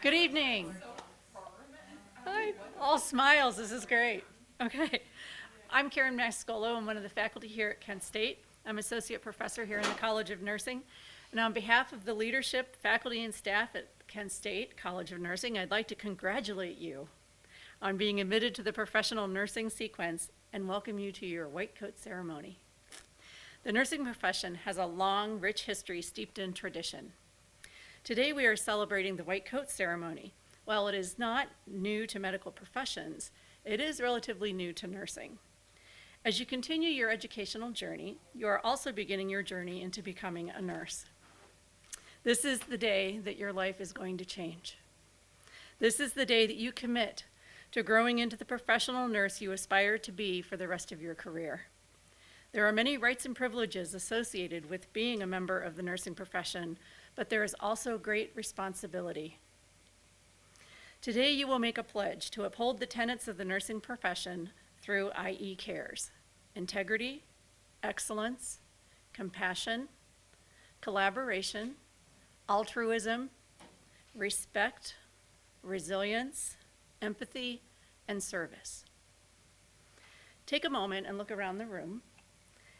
Good evening. Hi. All smiles. This is great. Okay. I'm Karen Mascolo. I'm one of the faculty here at Kent State. I'm associate professor here in the College of Nursing. And on behalf of the leadership, faculty, and staff at Kent State College of Nursing, I'd like to congratulate you on being admitted to the professional nursing sequence and welcome you to your white coat ceremony. The nursing profession has a long, rich history steeped in tradition. Today we are celebrating the white coat ceremony. While it is not new to medical professions, it is relatively new to nursing. As you continue your educational journey, you are also beginning your journey into becoming a nurse. This is the day that your life is going to change. This is the day that you commit to growing into the professional nurse you aspire to be for the rest of your career. There are many rights and privileges associated with being a member of the nursing profession, but there is also great responsibility. Today you will make a pledge to uphold the tenets of the nursing profession through IE Cares: integrity, excellence, compassion, collaboration, altruism, respect, resilience, empathy, and service. Take a moment and look around the room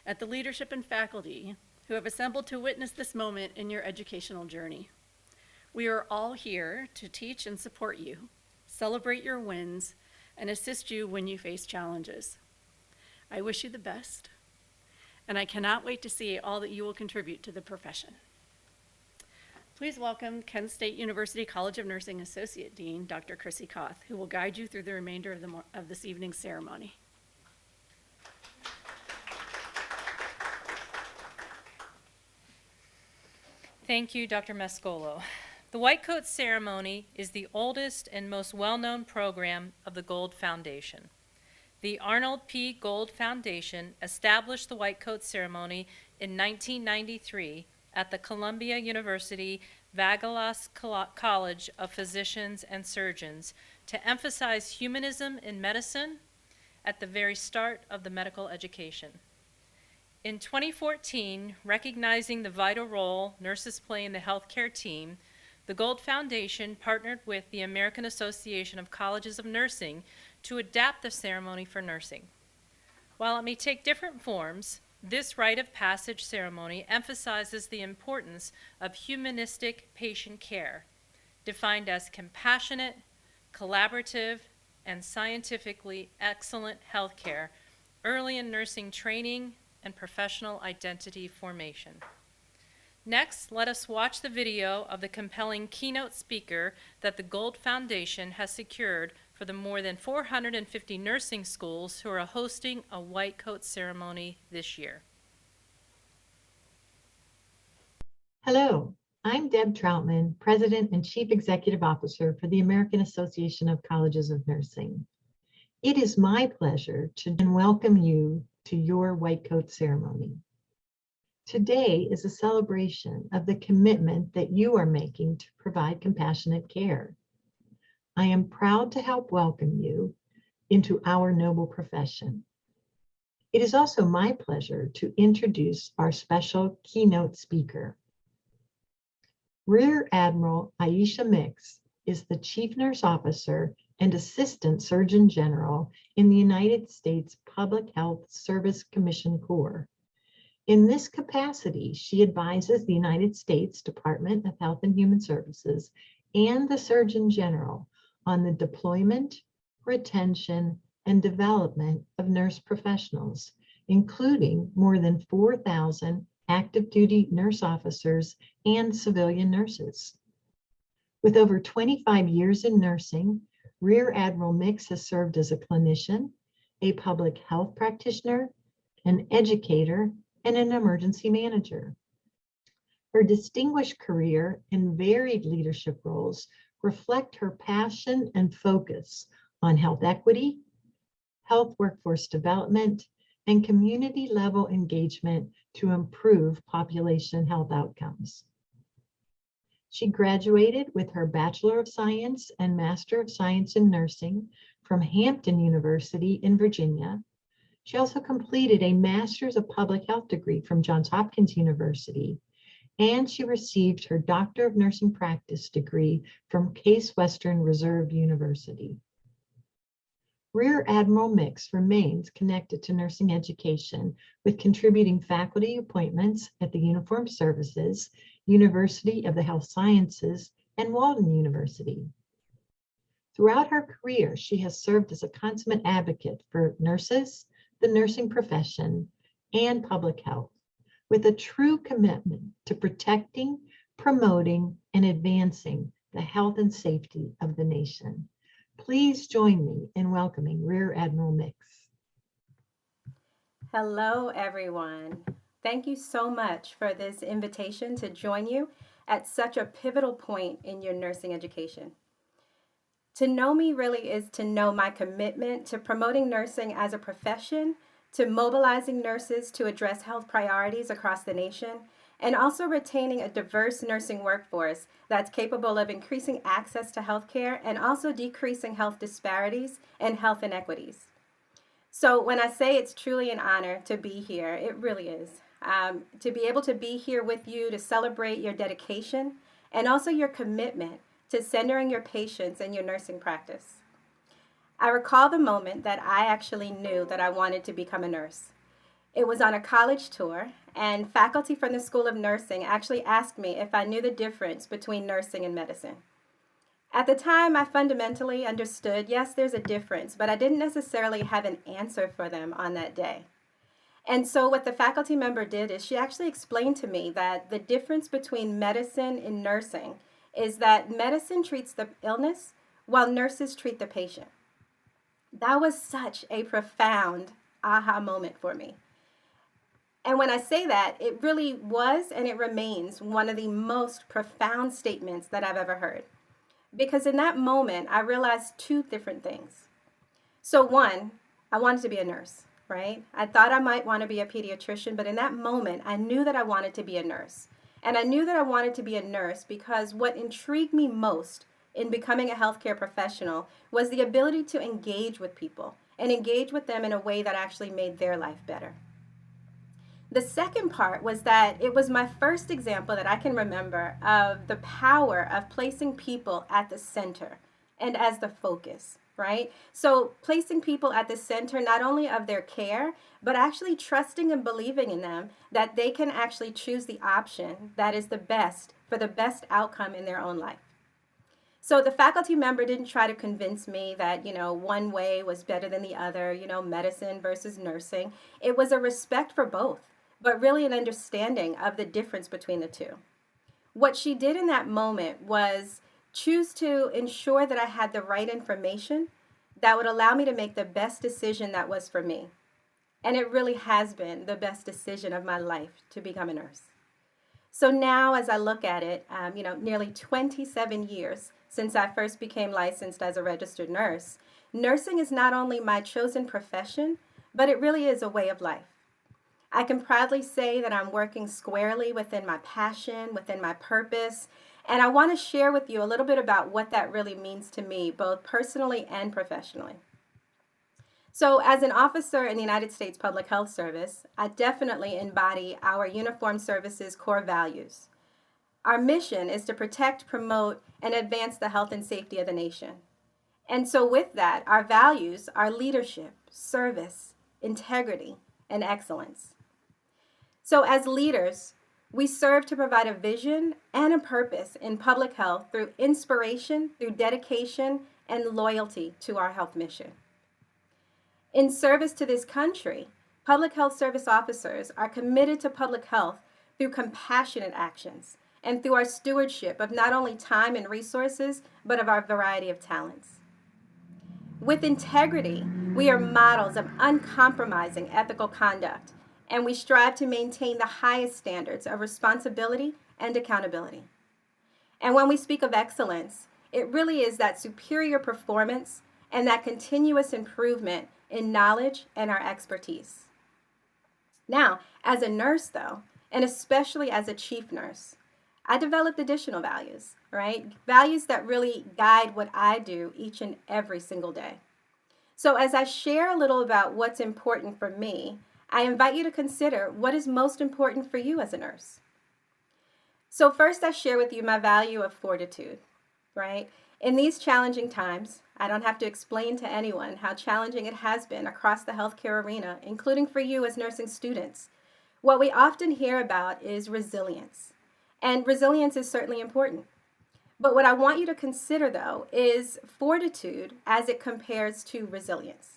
at the leadership and faculty who have assembled to witness this moment in your educational journey. We are all here to teach and support you, celebrate your wins, and assist you when you face challenges. I wish you the best, and I cannot wait to see all that you will contribute to the profession. Please welcome Kent State University College of Nursing Associate Dean, Dr. Chrissy Koth, who will guide you through the remainder of this evening's ceremony. Thank you, Dr. Mascolo. The White Coat Ceremony is the oldest and most well-known program of the Gold Foundation. The Arnold P. Gold Foundation established the White Coat Ceremony in 1993 at the Columbia University Vagelos College of Physicians and Surgeons to emphasize humanism in medicine at the very start of the medical education. In 2014, recognizing the vital role nurses play in the healthcare team, the Gold Foundation partnered with the American Association of Colleges of Nursing to adapt the ceremony for nursing. While it may take different forms, this rite of passage ceremony emphasizes the importance of humanistic patient care, defined as compassionate, collaborative, and scientifically excellent healthcare early in nursing training and professional identity formation. Next, let us watch the video of the compelling keynote speaker that the Gold Foundation has secured for the more than 450 nursing schools who are hosting a white coat ceremony this year. Hello, I'm Deb Troutman, President and Chief Executive Officer for the American Association of Colleges of Nursing. It is my pleasure to welcome you to your white coat ceremony. Today is a celebration of the commitment that you are making to provide compassionate care. I am proud to help welcome you into our noble profession. It is also my pleasure to introduce our special keynote speaker. Rear Admiral Aisha Mix is the Chief Nurse Officer and Assistant Surgeon General in the United States Public Health Service Commission Corps. In this capacity, she advises the United States Department of Health and Human Services and the Surgeon General on the deployment, retention, and development of nurse professionals, including more than 4,000 active duty nurse officers and civilian nurses. With over 25 years in nursing, Rear Admiral Mix has served as a clinician, a public health practitioner, an educator, and an emergency manager. Her distinguished career and varied leadership roles reflect her passion and focus on health equity, health workforce development, and community-level engagement to improve population health outcomes. She graduated with her Bachelor of Science and Master of Science in Nursing from Hampton University in Virginia. She also completed a Master's of Public Health degree from Johns Hopkins University and she received her Doctor of Nursing Practice degree from Case Western Reserve University. Rear Admiral Mix remains connected to nursing education with contributing faculty appointments at the Uniformed Services, University of the Health Sciences, and Walden University. Throughout her career, she has served as a consummate advocate for nurses, the nursing profession, and public health, with a true commitment to protecting, promoting, and advancing the health and safety of the nation. Please join me in welcoming Rear Admiral Mix. Hello, everyone. Thank you so much for this invitation to join you at such a pivotal point in your nursing education. To know me really is to know my commitment to promoting nursing as a profession, to mobilizing nurses to address health priorities across the nation, and also retaining a diverse nursing workforce that's capable of increasing access to healthcare and also decreasing health disparities and health inequities. So when I say it's truly an honor to be here, it really is. To be able to be here with you to celebrate your dedication and also your commitment to centering your patients in your nursing practice. I recall the moment that I actually knew that I wanted to become a nurse. It was on a college tour, and faculty from the School of Nursing actually asked me if I knew the difference between nursing and medicine. At the time, I fundamentally understood, yes, there's a difference, but I didn't necessarily have an answer for them on that day. And so what the faculty member did is she actually explained to me that the difference between medicine and nursing is that medicine treats the illness while nurses treat the patient. That was such a profound aha moment for me. And when I say that, it really was and it remains one of the most profound statements that I've ever heard. Because in that moment, I realized two different things. So one, I wanted to be a nurse, right? I thought I might want to be a pediatrician, but in that moment, I knew that I wanted to be a nurse. And I knew that I wanted to be a nurse because what intrigued me most in becoming a healthcare professional was the ability to engage with people and engage with them in a way that actually made their life better. The second part was that it was my first example that I can remember of the power of placing people at the center and as the focus, right? So placing people at the center not only of their care, but actually trusting and believing in them that they can actually choose the option that is the best for the best outcome in their own life. So the faculty member didn't try to convince me that, one way was better than the other, medicine versus nursing. It was a respect for both, but really an understanding of the difference between the two. What she did in that moment was choose to ensure that I had the right information that would allow me to make the best decision that was for me. And it really has been the best decision of my life to become a nurse. So now as I look at it, nearly 27 years since I first became licensed as a registered nurse, nursing is not only my chosen profession, but it really is a way of life. I can proudly say that I'm working squarely within my passion, within my purpose, and I want to share with you a little bit about what that really means to me, both personally and professionally. So as an officer in the United States Public Health Service, I definitely embody our Uniformed Services core values. Our mission is to protect, promote, and advance the health and safety of the nation. And so with that, our values are leadership, service, integrity, and excellence. So as leaders, we serve to provide a vision and a purpose in public health through inspiration, through dedication, and loyalty to our health mission. In service to this country, public health service officers are committed to public health through compassionate actions and through our stewardship of not only time and resources, but of our variety of talents. With integrity, we are models of uncompromising ethical conduct, and we strive to maintain the highest standards of responsibility and accountability. And when we speak of excellence, it really is that superior performance and that continuous improvement in knowledge and our expertise. Now, as a nurse though, and especially as a chief nurse, I developed additional values, right? Values that really guide what I do each and every single day. So as I share a little about what's important for me, I invite you to consider what is most important for you as a nurse. So first, I share with you my value of fortitude, right? In these challenging times, I don't have to explain to anyone how challenging it has been across the healthcare arena, including for you as nursing students. What we often hear about is resilience, and resilience is certainly important. But what I want you to consider, though, is fortitude as it compares to resilience.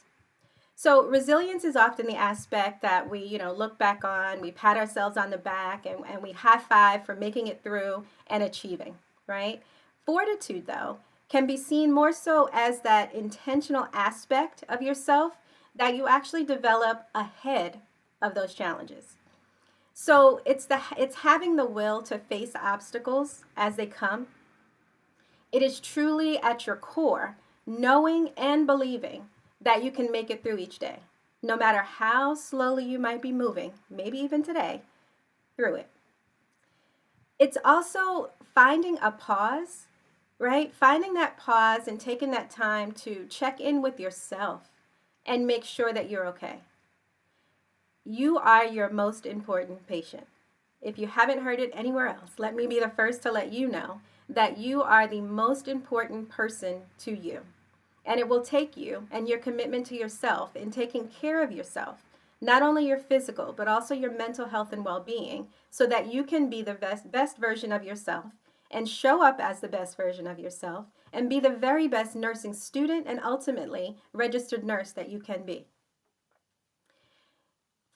So resilience is often the aspect that we, look back on, we pat ourselves on the back, and we high five for making it through and achieving, right? Fortitude, though, can be seen more so as that intentional aspect of yourself that you actually develop ahead of those challenges. So it's having the will to face obstacles as they come. It is truly at your core, knowing and believing that you can make it through each day, no matter how slowly you might be moving, maybe even today, through it. It's also finding a pause, right? Finding that pause and taking that time to check in with yourself and make sure that you're okay. You are your most important patient. If you haven't heard it anywhere else, let me be the first to let you know that you are the most important person to you. And it will take you and your commitment to yourself in taking care of yourself, not only your physical, but also your mental health and well-being, so that you can be the best version of yourself and show up as the best version of yourself and be the very best nursing student and ultimately registered nurse that you can be.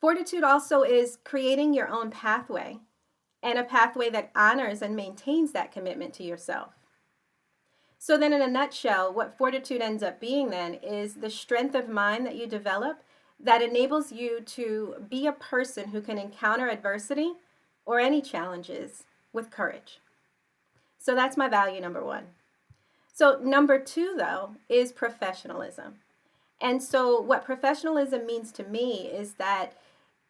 Fortitude also is creating your own pathway, and a pathway that honors and maintains that commitment to yourself. So then in a nutshell, what fortitude ends up being then is the strength of mind that you develop that enables you to be a person who can encounter adversity or any challenges with courage. So that's my value number one. So number two, though, is professionalism. And so what professionalism means to me is that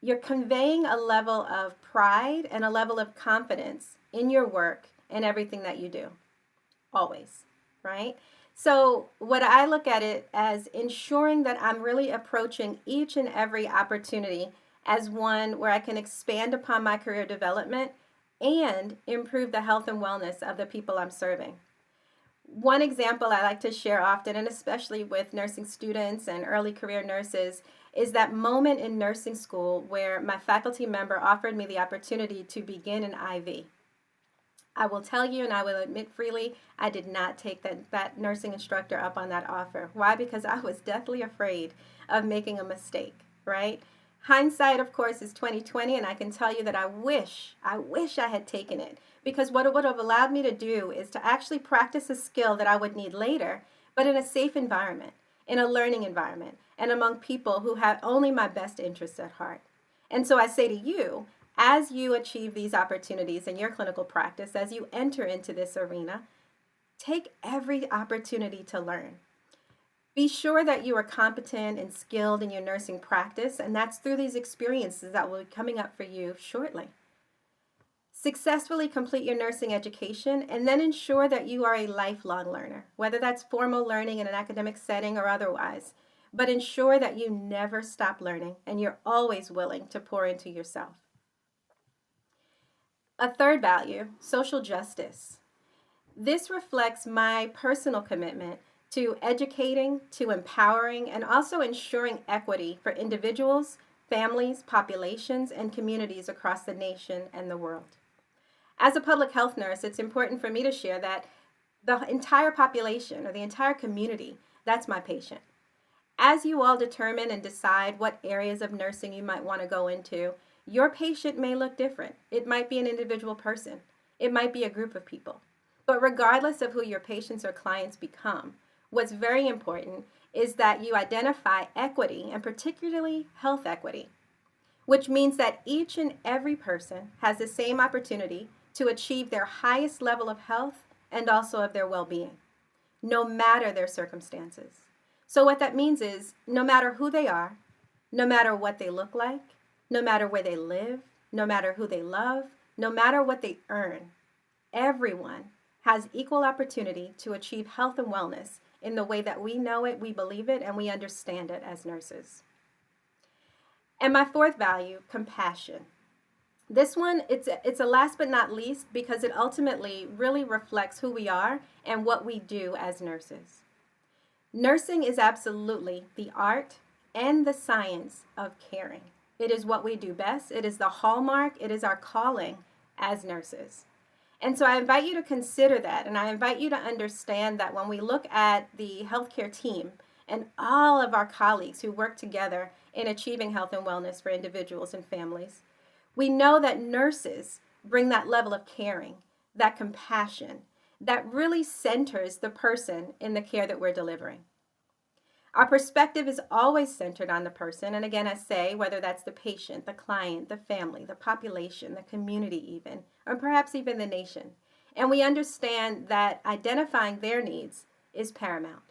you're conveying a level of pride and a level of confidence in your work and everything that you do, always, right? So what I look at it as ensuring that I'm really approaching each and every opportunity as one where I can expand upon my career development and improve the health and wellness of the people I'm serving. One example I like to share often, and especially with nursing students and early career nurses, is that moment in nursing school where my faculty member offered me the opportunity to begin an IV. I will tell you, and I will admit freely, I did not take that nursing instructor up on that offer. Why? Because I was deathly afraid of making a mistake, right? Hindsight, of course, is 20/20, and I can tell you that I wish I had taken it, because what it would have allowed me to do is to actually practice a skill that I would need later, but in a safe environment, in a learning environment, and among people who have only my best interests at heart. And so I say to you, as you achieve these opportunities in your clinical practice, as you enter into this arena, take every opportunity to learn. Be sure that you are competent and skilled in your nursing practice, and that's through these experiences that will be coming up for you shortly. Successfully complete your nursing education, and then ensure that you are a lifelong learner, whether that's formal learning in an academic setting or otherwise. But ensure that you never stop learning and you're always willing to pour into yourself. A third value, social justice. This reflects my personal commitment to educating, to empowering, and also ensuring equity for individuals, families, populations, and communities across the nation and the world. As a public health nurse, it's important for me to share that the entire population or the entire community, that's my patient. As you all determine and decide what areas of nursing you might want to go into, your patient may look different. It might be an individual person. It might be a group of people. But regardless of who your patients or clients become, what's very important is that you identify equity, and particularly health equity, which means that each and every person has the same opportunity to achieve their highest level of health and also of their well-being, no matter their circumstances. So what that means is no matter who they are, no matter what they look like, no matter where they live, no matter who they love, no matter what they earn, everyone has equal opportunity to achieve health and wellness in the way that we know it, we believe it, and we understand it as nurses. And my fourth value, compassion. This one, it's a last but not least because it ultimately really reflects who we are and what we do as nurses. Nursing is absolutely the art and the science of caring. It is what we do best. It is the hallmark. It is our calling as nurses. And so I invite you to consider that, and I invite you to understand that when we look at the healthcare team and all of our colleagues who work together in achieving health and wellness for individuals and families, we know that nurses bring that level of caring, that compassion, that really centers the person in the care that we're delivering. Our perspective is always centered on the person, and again, I say, whether that's the patient, the client, the family, the population, the community even, or perhaps even the nation. And we understand that identifying their needs is paramount.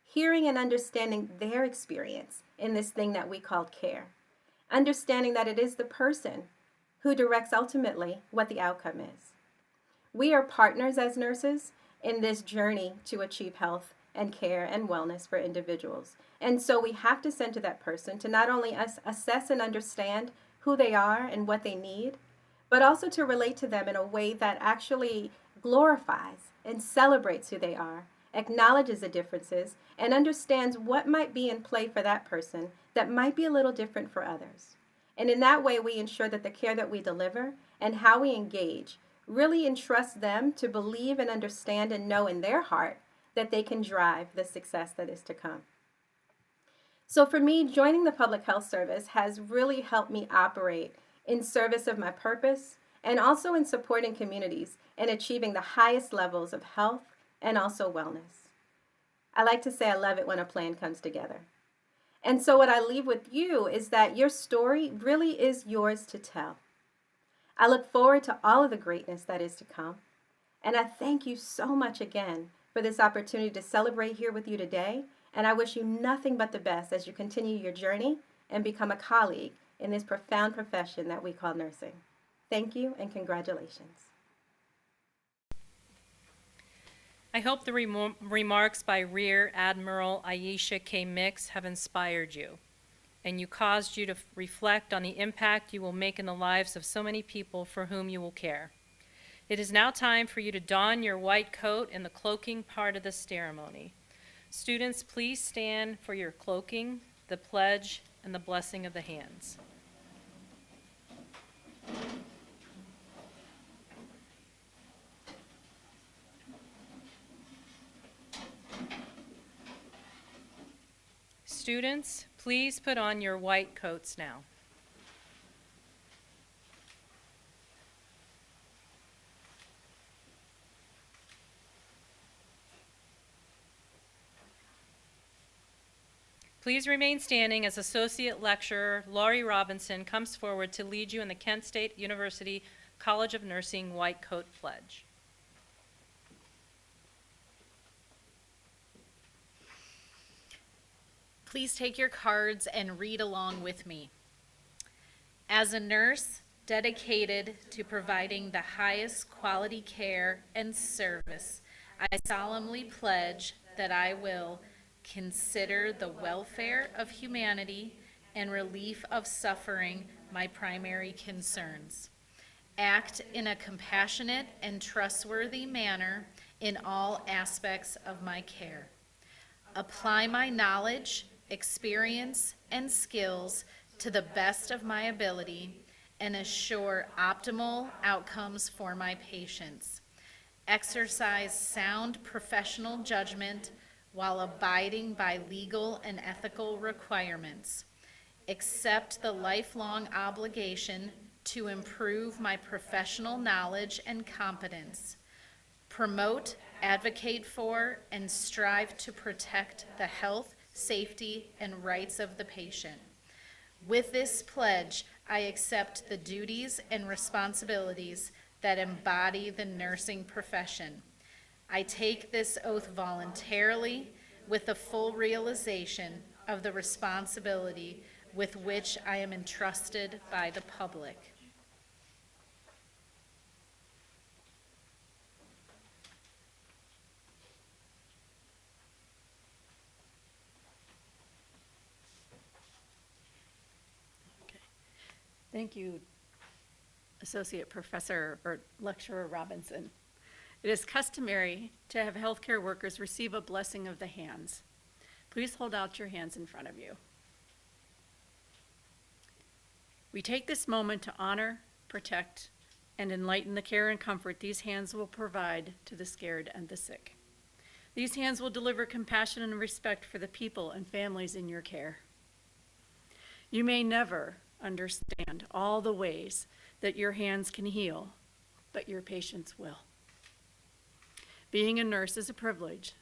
Hearing and understanding their experience in this thing that we call care. Understanding that it is the person who directs ultimately what the outcome is. We are partners as nurses in this journey to achieve health and care and wellness for individuals. And so we have to center that person to not only assess and understand who they are and what they need, but also to relate to them in a way that actually glorifies and celebrates who they are, acknowledges the differences, and understands what might be in play for that person that might be a little different for others. And in that way, we ensure that the care that we deliver and how we engage really entrust them to believe and understand and know in their heart that they can drive the success that is to come. So for me, joining the Public Health Service has really helped me operate in service of my purpose and also in supporting communities and achieving the highest levels of health and also wellness. I like to say I love it when a plan comes together. And so what I leave with you is that your story really is yours to tell. I look forward to all of the greatness that is to come. And I thank you so much again for this opportunity to celebrate here with you today. And I wish you nothing but the best as you continue your journey and become a colleague in this profound profession that we call nursing. Thank you and congratulations. I hope the remarks by Rear Admiral Aisha K. Mix have inspired you, and caused you to reflect on the impact you will make in the lives of so many people for whom you will care. It is now time for you to don your white coat in the cloaking part of the ceremony. Students, please stand for your cloaking, the pledge, and the blessing of the hands. Students, please put on your white coats now. Please remain standing as Associate Lecturer Laurie Robinson comes forward to lead you in the Kent State University College of Nursing White Coat Pledge. Please take your cards and read along with me. As a nurse dedicated to providing the highest quality care and service, I solemnly pledge that I will consider the welfare of humanity and relief of suffering my primary concerns. Act in a compassionate and trustworthy manner in all aspects of my care. Apply my knowledge, experience, and skills to the best of my ability and assure optimal outcomes for my patients. Exercise sound professional judgment while abiding by legal and ethical requirements. Accept the lifelong obligation to improve my professional knowledge and competence. Promote, advocate for, and strive to protect the health, safety, and rights of the patient. With this pledge, I accept the duties and responsibilities that embody the nursing profession. I take this oath voluntarily with the full realization of the responsibility with which I am entrusted by the public. Thank you, Associate Professor or Lecturer Robinson. It is customary to have healthcare workers receive a blessing of the hands. Please hold out your hands in front of you. We take this moment to honor, protect, and enlighten the care and comfort these hands will provide to the scared and the sick. These hands will deliver compassion and respect for the people and families in your care. You may never understand all the ways that your hands can heal, but your patients will. Being a nurse is a privilege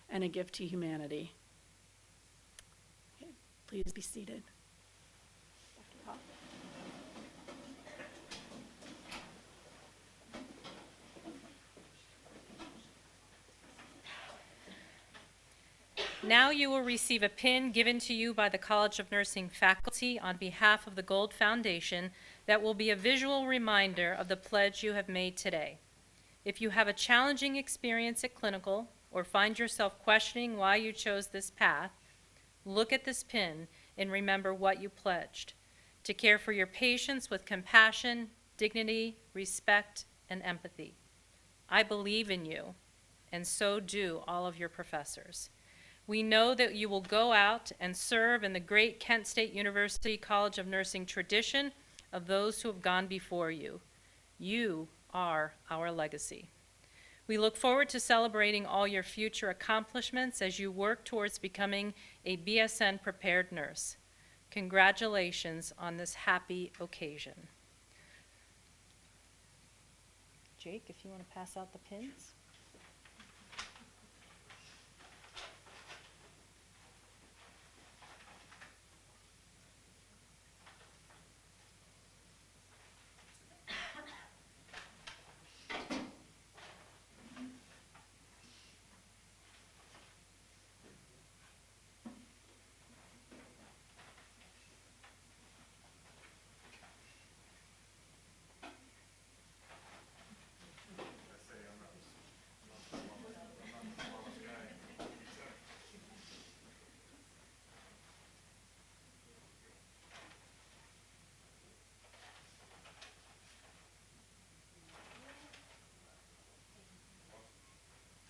and a gift to humanity. Okay, please be seated. Dr. Paul. Now you will receive a pin given to you by the College of Nursing faculty on behalf of the Gold Foundation that will be a visual reminder of the pledge you have made today. If you have a challenging experience at clinical or find yourself questioning why you chose this path, look at this pin and remember what you pledged: to care for your patients with compassion, dignity, respect, and empathy. I believe in you, and so do all of your professors. We know that you will go out and serve in the great Kent State University College of Nursing tradition of those who have gone before you. You are our legacy. We look forward to celebrating all your future accomplishments as you work towards becoming a BSN prepared nurse. Congratulations on this happy occasion. Jake, if you want to pass out the pins.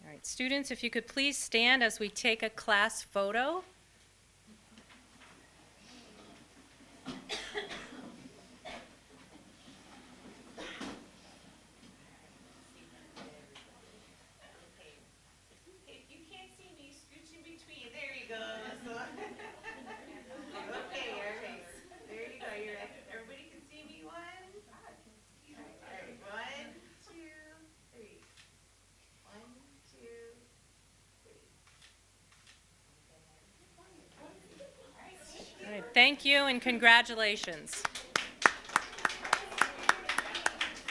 All right, students, if you could please stand as we take a class photo. If you can't see me, scooch in between. There you go. Okay, all right. There you go. You're like, everybody can see me. One. All right. 1, 2, 3. 1, 2, 3. All right, thank you and congratulations.